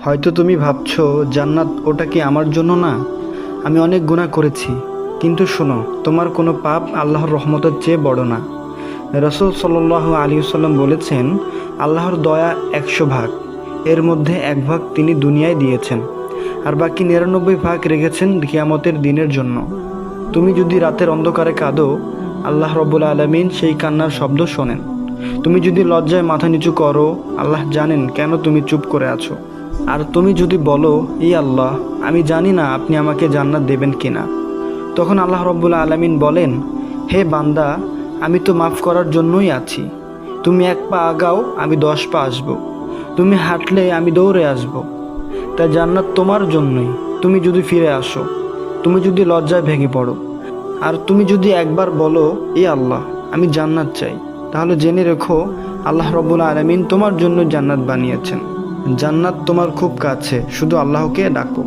হয়তো তুমি ভাবছো জান্নাত ওটা কি আমার জন্য না। আমি অনেক গুনাহ করেছি, কিন্তু শোনো, তোমার কোনো পাপ আল্লাহর রহমতের চেয়ে বড় না। রাসূল সাল্লাল্লাহু আলাইহি ওয়াসাল্লাম বলেছেন, আল্লাহর দয়া 100 ভাগ, এর মধ্যে 1 ভাগ তিনি দুনিয়ায় দিয়েছেন, আর বাকি 99 ভাগ রেখেছেন কিয়ামতের দিনের জন্য। তুমি যদি রাতের অন্ধকারে কাঁদো, আল্লাহ রব্বুল আলামিন সেই কান্নার শব্দ শোনেন। তুমি যদি লজ্জায় মাথা নিচু করো, আল্লাহ জানেন কেন তুমি চুপ করে আছো। আর তুমি যদি বলো, ই আল্লাহ, আমি জানি না আপনি আমাকে জান্নাত দেবেন কিনা, তখন আল্লাহ রব্বুল আলামিন বলেন, হে বান্দা, আমি তো মাফ করার জন্যই আছি। তুমি 1 পা আগাও, আমি 10 পা আসবো। তুমি হাঁটলে আমি দৌড়ে আসবো। তাই জান্নাত তোমার জন্যই। তুমি যদি ফিরে আসো, তুমি যদি লজ্জায় ভেঙে পড়ো, আর তুমি যদি একবার বলো, এ আল্লাহ, আমি জান্নাত চাই, তাহলে জেনে রেখো আল্লাহ রব্বুল আলামিন তোমার জন্য জান্নাত বানিয়েছেন। জান্নাত তোমার খুব কাছে, শুধু আল্লাহকে ডাকো।